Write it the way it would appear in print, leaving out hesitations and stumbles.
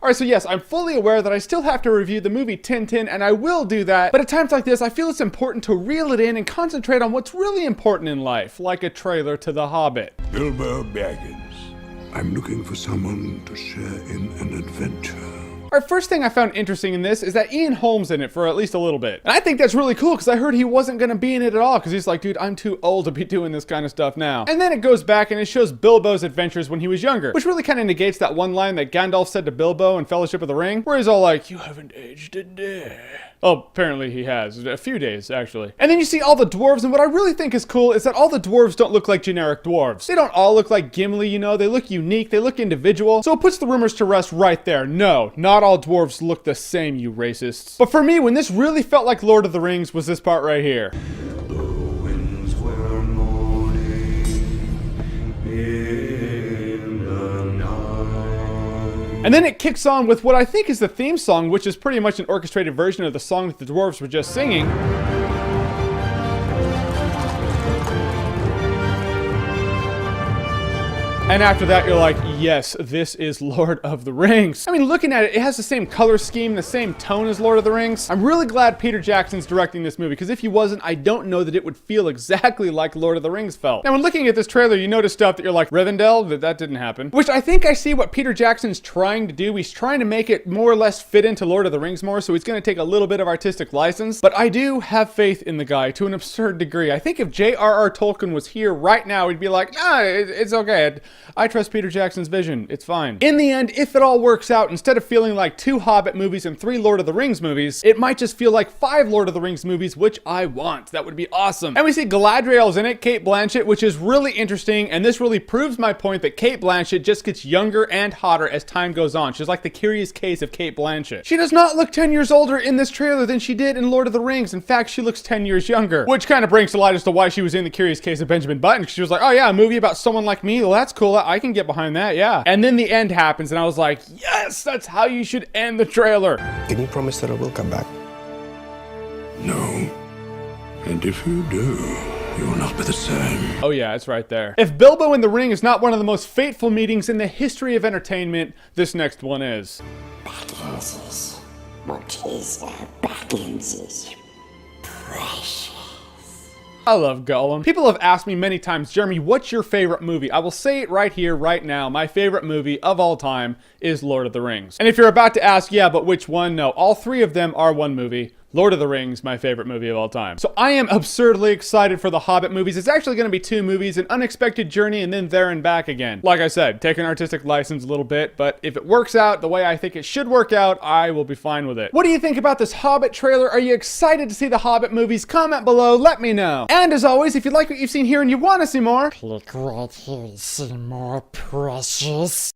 Alright, so yes, I'm fully aware that I still have to review the movie Tintin, and I will do that, but at times like this, I feel it's important to reel it in and concentrate on what's really important in life, like a trailer to The Hobbit. Bilbo Baggins. I'm looking for someone to share in an adventure. Our first thing I found interesting in this is that Ian Holm's in it for at least a little bit. And I think that's really cool because I heard he wasn't going to be in it at all because he's like, dude, I'm too old to be doing this kind of stuff now. And then it goes back and it shows Bilbo's adventures when he was younger, which really kind of negates that one line that Gandalf said to Bilbo in Fellowship of the Ring, where he's all like, you haven't aged a day. Oh, apparently he has. A few days, actually. And then you see all the dwarves, and what I really think is cool is that all the dwarves don't look like generic dwarves. They don't all look like Gimli, you know, they look unique, they look individual. So it puts the rumors to rest right there. No, not all dwarves look the same, you racists. But for me, when this really felt like Lord of the Rings was this part right here. And then it kicks on with what I think is the theme song, which is pretty much an orchestrated version of the song that the dwarves were just singing. And after that, you're like, yes, this is Lord of the Rings. I mean, looking at it, it has the same color scheme, the same tone as Lord of the Rings. I'm really glad Peter Jackson's directing this movie, because if he wasn't, I don't know that it would feel exactly like Lord of the Rings felt. Now, when looking at this trailer, you notice stuff that you're like, Rivendell? That didn't happen. Which I think I see what Peter Jackson's trying to do. He's trying to make it more or less fit into Lord of the Rings more, so he's going to take a little bit of artistic license. But I do have faith in the guy to an absurd degree. I think if J.R.R. Tolkien was here right now, he'd be like, nah, it's okay. I trust Peter Jackson's vision. It's fine. In the end, if it all works out, instead of feeling like 2 Hobbit movies and 3 Lord of the Rings movies, it might just feel like 5 Lord of the Rings movies, which I want. That would be awesome. And we see Galadriel's in it, Cate Blanchett, which is really interesting, and this really proves my point that Cate Blanchett just gets younger and hotter as time goes on. She's like the Curious Case of Cate Blanchett. She does not look 10 years older in this trailer than she did in Lord of the Rings. In fact, she looks 10 years younger, which kind of brings to light as to why she was in the Curious Case of Benjamin Button. She was like, oh yeah, a movie about someone like me? Well, that's cool. I can get behind that, yeah. And then the end happens, and I was like, yes, that's how you should end the trailer. Can you promise that I will come back? No. And if you do, you will not be the same. Oh yeah, it's right there. If Bilbo in the Ring is not one of the most fateful meetings in the history of entertainment, this next one is. Baggins's. What is Baggins's? Precious. I love Gollum. People have asked me many times, Jeremy, what's your favorite movie? I will say it right here, right now. My favorite movie of all time is Lord of the Rings. And if you're about to ask, yeah, but which one? No, all 3 of them are one movie. Lord of the Rings, my favorite movie of all time. So I am absurdly excited for the Hobbit movies. It's actually going to be 2 movies, An Unexpected Journey and then There and Back Again. Like I said, take an artistic license a little bit, but if it works out the way I think it should work out, I will be fine with it. What do you think about this Hobbit trailer? Are you excited to see the Hobbit movies? Comment below, let me know. And as always, if you like what you've seen here and you want to see more, Click right here to see more, precious.